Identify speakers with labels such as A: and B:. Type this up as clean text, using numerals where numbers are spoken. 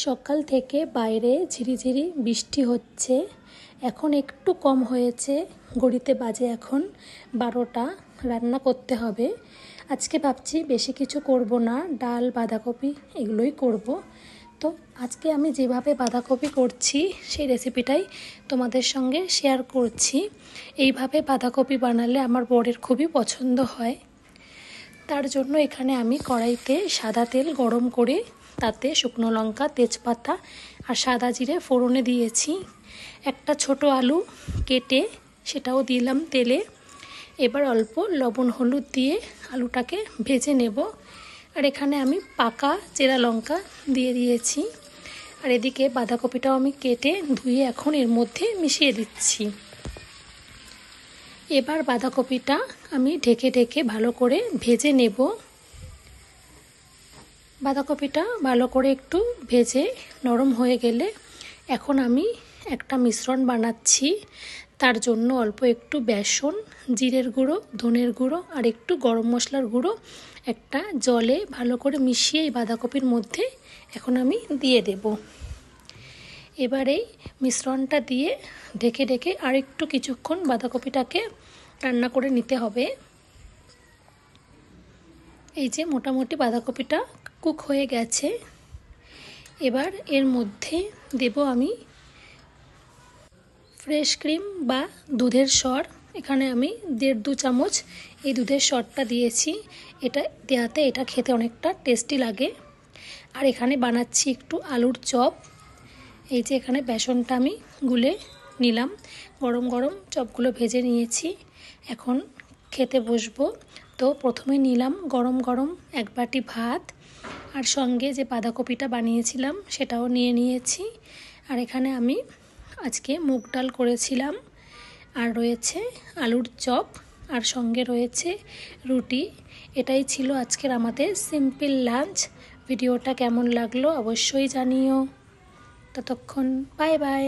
A: সকাল থেকে বাইরে ঝিরিঝিরি বৃষ্টি হচ্ছে। এখন একটু কম হয়েছে, ঘড়িতে বাজে এখন 12টা। রান্না করতে হবে। আজকে ভাবছি বেশি কিছু করব না, ডাল বাঁধাকপি এগুলোই করব। তো আজকে আমি যেভাবে বাঁধাকপি করছি সেই রেসিপিটাই তোমাদের সঙ্গে শেয়ার করছি। এইভাবে বাঁধাকপি বানালে আমার বরের খুবই পছন্দ হয়। তার জন্য এখানে আমি কড়াইতে সাদা তেল গরম করে তাতে শুকনো লঙ্কা, তেজপাতা আর সাদা জিরে ফোড়নে দিয়েছি। একটা ছোট আলু কেটে সেটাও দিলাম তেলে। এবার অল্প লবণ হলুদ দিয়ে আলুটাকে ভেজে নেব। আর এখানে আমি পাকা চেরা লঙ্কা দিয়ে দিয়েছি। আর এদিকে বাঁধাকপিটাও আমি কেটে ধুয়ে এখন এর মধ্যে মিশিয়ে দিচ্ছি। এবার বাঁধাকপিটা আমি ঢেকে ঢেকে ভালো করে ভেজে নেব। বাঁধাকপিটা ভালো করে একটু ভেজে নরম হয়ে গেলে এখন আমি একটা মিশ্রণ বানাচ্ছি। তার জন্য অল্প একটু বেসন, জিরের গুঁড়ো, ধনের গুঁড়ো আর একটু গরম মশলার গুঁড়ো একটা জলে ভালো করে মিশিয়ে এই বাঁধাকপির মধ্যে এখন আমি দিয়ে দেব। এবারে মিশ্রণটা দিয়ে ঢেকে ঢেকে আর একটু কিছুক্ষণ বাঁধাকপিটাকে রান্না করে নিতে হবে। এই যে মোটামুটি বাঁধাকপিটা কুক হয়ে গেছে। এবার এর মধ্যে দেব আমি ফ্রেশ ক্রিম বা দুধের সর। এখানে আমি 1.5-2 চামচ এই দুধের সরটা দিয়েছি। এটা দেওয়াতে এটা খেতে অনেকটা টেস্টি লাগে। আর এখানে বানাচ্ছি একটু আলুর চপ। এই যে এখানে বেসনটা আমি গুলে নিলাম, গরম গরম চপগুলো ভেজে নিয়েছি। এখন খেতে বসবো। তো প্রথমে নিলাম গরম গরম 1 বাটি ভাত, আর সঙ্গে যে বাঁধাকপিটা বানিয়েছিলাম সেটাও নিয়ে নিয়েছি। আর এখানে আমি আজকে মুগ ডাল করেছিলাম, আর রয়েছে আলুর চপ, আর সঙ্গে রয়েছে রুটি। এটাই ছিল আজকের আমাদের সিম্পল লাঞ্চ। ভিডিওটা কেমন লাগলো অবশ্যই জানিও। ততক্ষণ বাই বাই।